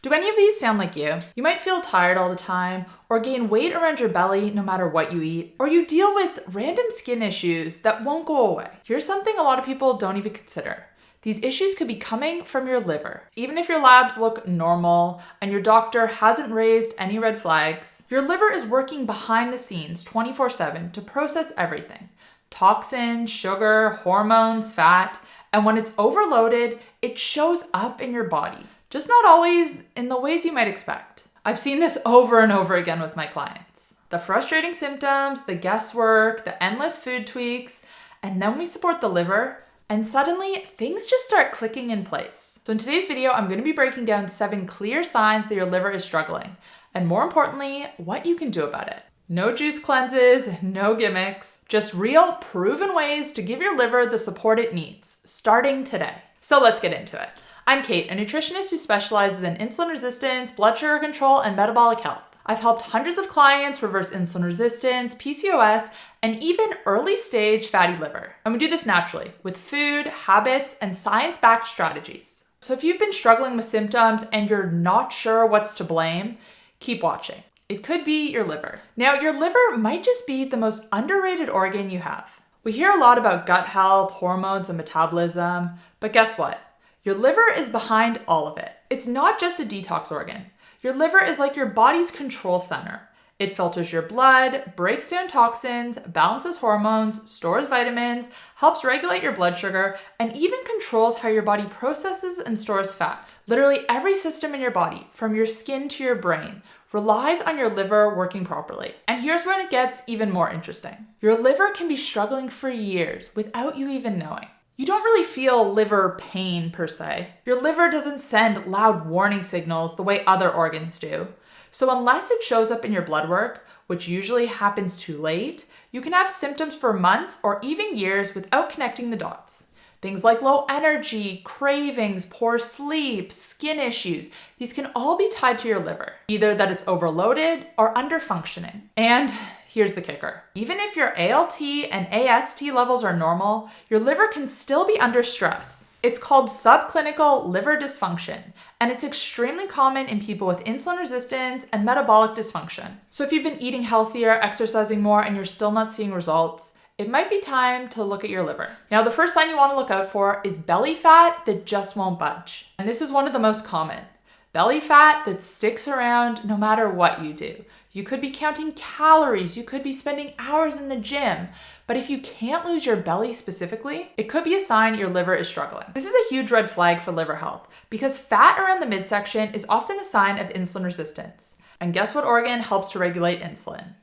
Do any of these sound like you? You might feel tired all the time, or gain weight around your belly no matter what you eat, or you deal with random skin issues that won't go away. Here's something a lot of people don't even consider. These issues could be coming from your liver. Even if your labs look normal and your doctor hasn't raised any red flags, your liver is working behind the scenes 24/7 to process everything. Toxins, sugar, hormones, fat, and when it's overloaded, it shows up in your body. Just not always in the ways you might expect. I've seen this over and over again with my clients. The frustrating symptoms, the guesswork, the endless food tweaks, and then we support the liver, and suddenly things just start clicking in place. So in today's video, I'm going to be breaking down 7 clear signs that your liver is struggling, and more importantly, what you can do about it. No juice cleanses, no gimmicks, just real proven ways to give your liver the support it needs, starting today. So let's get into it. I'm Kait, a nutritionist who specializes in insulin resistance, blood sugar control, and metabolic health. I've helped hundreds of clients reverse insulin resistance, PCOS, and even early stage fatty liver. And we do this naturally with food, habits, and science-backed strategies. So if you've been struggling with symptoms and you're not sure what's to blame, keep watching. It could be your liver. Now, your liver might just be the most underrated organ you have. We hear a lot about gut health, hormones, and metabolism, but guess what? Your liver is behind all of it. It's not just a detox organ. Your liver is like your body's control center. It filters your blood, breaks down toxins, balances hormones, stores vitamins, helps regulate your blood sugar, and even controls how your body processes and stores fat. Literally every system in your body, from your skin to your brain, relies on your liver working properly. And here's when it gets even more interesting. Your liver can be struggling for years without you even knowing. You don't really feel liver pain per se. Your liver doesn't send loud warning signals the way other organs do. So unless it shows up in your blood work, which usually happens too late, you can have symptoms for months or even years without connecting the dots. Things like low energy, cravings, poor sleep, skin issues, these can all be tied to your liver, either that it's overloaded or underfunctioning. And here's the kicker. Even if your ALT and AST levels are normal, your liver can still be under stress. It's called subclinical liver dysfunction, and it's extremely common in people with insulin resistance and metabolic dysfunction. So if you've been eating healthier, exercising more, and you're still not seeing results, it might be time to look at your liver. Now, the first sign you want to look out for is belly fat that just won't budge. And this is one of the most common. Belly fat that sticks around no matter what you do. You could be counting calories, you could be spending hours in the gym, but if you can't lose your belly specifically, it could be a sign your liver is struggling. This is a huge red flag for liver health because fat around the midsection is often a sign of insulin resistance. And guess what organ helps to regulate insulin?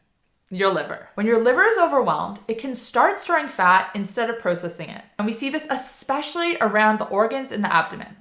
Your liver. When your liver is overwhelmed, it can start storing fat instead of processing it. And we see this especially around the organs in the abdomen.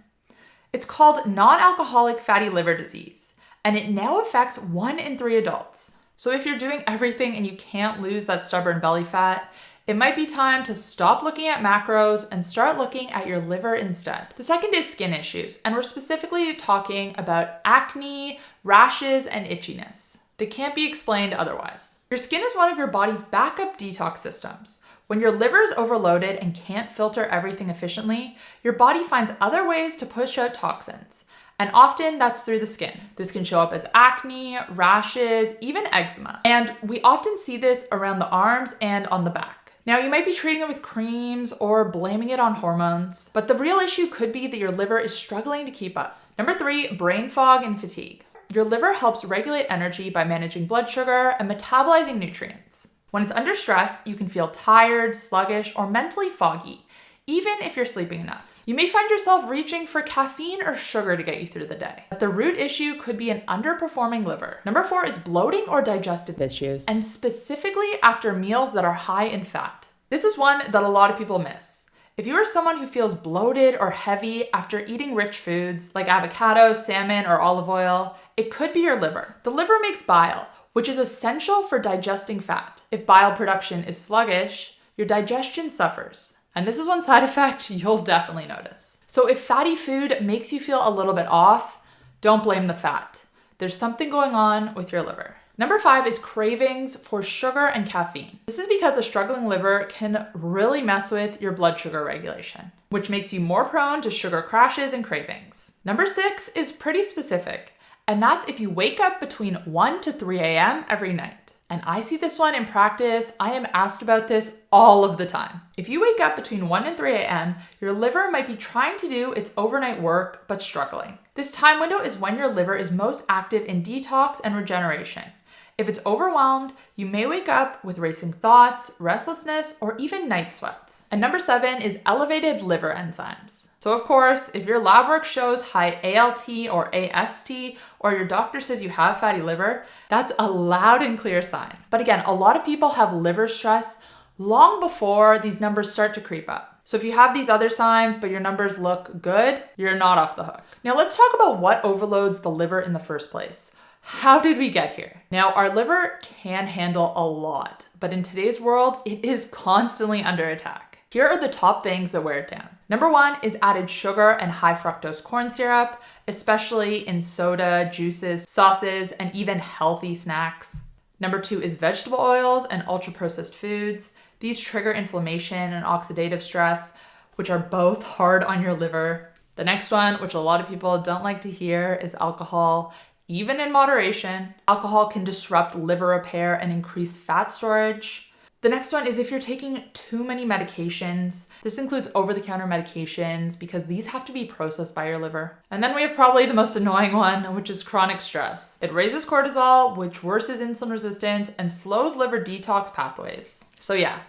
It's called non-alcoholic fatty liver disease, and it now affects 1 in 3 adults. So if you're doing everything and you can't lose that stubborn belly fat, it might be time to stop looking at macros and start looking at your liver instead. The second is skin issues, and we're specifically talking about acne, rashes, and itchiness. They can't be explained otherwise. Your skin is one of your body's backup detox systems. When your liver is overloaded and can't filter everything efficiently, your body finds other ways to push out toxins. And often that's through the skin. This can show up as acne, rashes, even eczema. And we often see this around the arms and on the back. Now, you might be treating it with creams or blaming it on hormones, but the real issue could be that your liver is struggling to keep up. Number 3, brain fog and fatigue. Your liver helps regulate energy by managing blood sugar and metabolizing nutrients. When it's under stress, you can feel tired, sluggish, or mentally foggy, even if you're sleeping enough. You may find yourself reaching for caffeine or sugar to get you through the day. But the root issue could be an underperforming liver. Number 4 is bloating or digestive issues, and specifically after meals that are high in fat. This is one that a lot of people miss. If you are someone who feels bloated or heavy after eating rich foods like avocado, salmon, or olive oil, it could be your liver. The liver makes bile, which is essential for digesting fat. If bile production is sluggish, your digestion suffers. And this is one side effect you'll definitely notice. So if fatty food makes you feel a little bit off, don't blame the fat. There's something going on with your liver. Number 5 is cravings for sugar and caffeine. This is because a struggling liver can really mess with your blood sugar regulation, which makes you more prone to sugar crashes and cravings. Number 6 is pretty specific, and that's if you wake up between 1 to 3 a.m. every night. And I see this one in practice. I am asked about this all of the time. If you wake up between 1 and 3 a.m., your liver might be trying to do its overnight work, but struggling. This time window is when your liver is most active in detox and regeneration. If it's overwhelmed, you may wake up with racing thoughts, restlessness, or even night sweats. And number 7 is elevated liver enzymes. So of course, if your lab work shows high ALT or AST, or your doctor says you have fatty liver, that's a loud and clear sign. But again, a lot of people have liver stress long before these numbers start to creep up. So if you have these other signs, but your numbers look good, you're not off the hook. Now let's talk about what overloads the liver in the first place. How did we get here? Now, our liver can handle a lot, but in today's world, it is constantly under attack. Here are the top things that wear it down. Number 1 is added sugar and high fructose corn syrup, especially in soda, juices, sauces, and even healthy snacks. Number 2 is vegetable oils and ultra-processed foods. These trigger inflammation and oxidative stress, which are both hard on your liver. The next one, which a lot of people don't like to hear, is alcohol. Even in moderation, alcohol can disrupt liver repair and increase fat storage. The next one is if you're taking too many medications. This includes over-the-counter medications because these have to be processed by your liver. And then we have probably the most annoying one, which is chronic stress. It raises cortisol, which worsens insulin resistance and slows liver detox pathways. So yeah,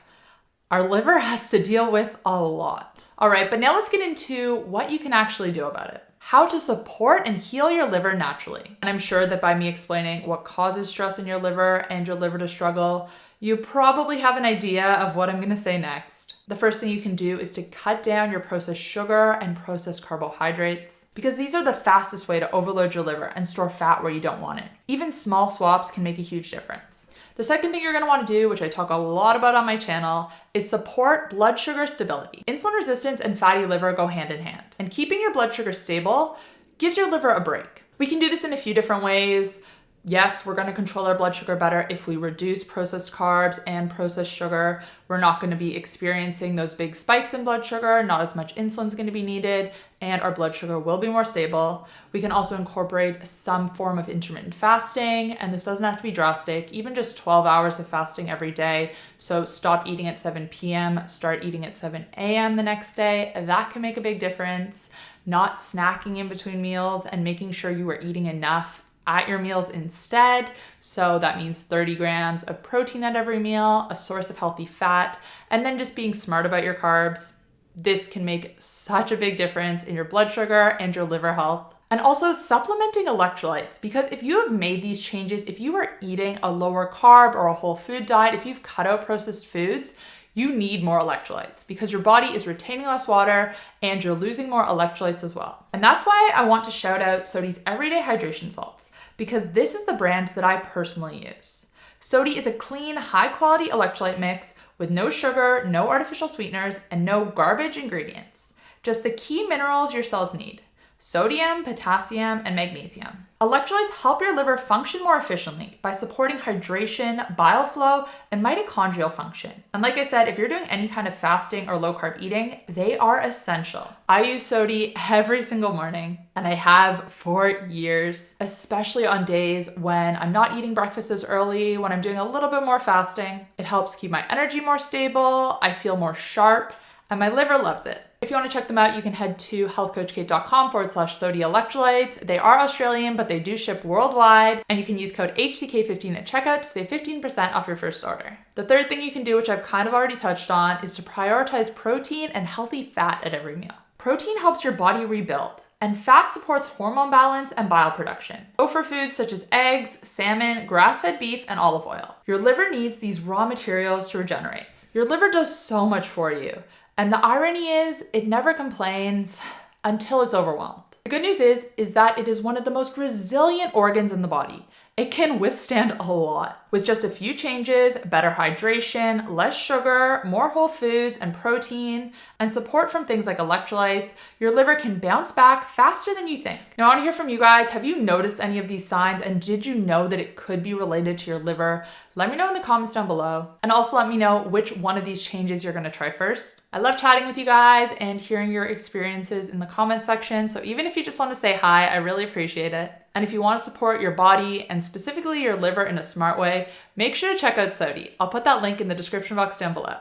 our liver has to deal with a lot. All right, but now let's get into what you can actually do about it. How to support and heal your liver naturally. And I'm sure that by me explaining what causes stress in your liver and your liver to struggle, you probably have an idea of what I'm gonna say next. The first thing you can do is to cut down your processed sugar and processed carbohydrates, because these are the fastest way to overload your liver and store fat where you don't want it. Even small swaps can make a huge difference. The second thing you're gonna wanna do, which I talk a lot about on my channel, is support blood sugar stability. Insulin resistance and fatty liver go hand in hand, and keeping your blood sugar stable gives your liver a break. We can do this in a few different ways. Yes, we're gonna control our blood sugar better if we reduce processed carbs and processed sugar. We're not gonna be experiencing those big spikes in blood sugar, not as much insulin is gonna be needed, and our blood sugar will be more stable. We can also incorporate some form of intermittent fasting, and this doesn't have to be drastic, even just 12 hours of fasting every day. So stop eating at 7 p.m., start eating at 7 a.m. the next day. That can make a big difference. Not snacking in between meals and making sure you are eating enough at your meals instead. So that means 30 grams of protein at every meal, a source of healthy fat, and then just being smart about your carbs. This can make such a big difference in your blood sugar and your liver health. And also supplementing electrolytes, because if you have made these changes, if you are eating a lower carb or a whole food diet, if you've cut out processed foods, you need more electrolytes because your body is retaining less water and you're losing more electrolytes as well. And that's why I want to shout out Sodi's Everyday Hydration Salts, because this is the brand that I personally use. Sodi is a clean, high-quality electrolyte mix with no sugar, no artificial sweeteners, and no garbage ingredients. Just the key minerals your cells need: sodium, potassium, and magnesium. Electrolytes help your liver function more efficiently by supporting hydration, bile flow, and mitochondrial function. And like I said, if you're doing any kind of fasting or low-carb eating, they are essential. I use Sodi every single morning, and I have for years, especially on days when I'm not eating breakfast as early, when I'm doing a little bit more fasting. It helps keep my energy more stable, I feel more sharp, and my liver loves it. If you want to check them out, you can head to healthcoachkait.com/Sodi electrolytes. They are Australian, but they do ship worldwide. And you can use code HCK15 at checkout to save 15% off your first order. The third thing you can do, which I've kind of already touched on, is to prioritize protein and healthy fat at every meal. Protein helps your body rebuild, and fat supports hormone balance and bile production. Go for foods such as eggs, salmon, grass-fed beef, and olive oil. Your liver needs these raw materials to regenerate. Your liver does so much for you. And the irony is, it never complains until it's overwhelmed. The good news is that it is one of the most resilient organs in the body. It can withstand a lot. With just a few changes, better hydration, less sugar, more whole foods and protein, and support from things like electrolytes, your liver can bounce back faster than you think. Now I want to hear from you guys. Have you noticed any of these signs, and did you know that it could be related to your liver? Let me know in the comments down below. And also let me know which one of these changes you're gonna try first. I love chatting with you guys and hearing your experiences in the comment section. So even if you just want to say hi, I really appreciate it. And if you want to support your body and specifically your liver in a smart way, make sure to check out Sodi. I'll put that link in the description box down below.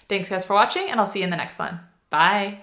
Thanks guys for watching, and I'll see you in the next one. Bye.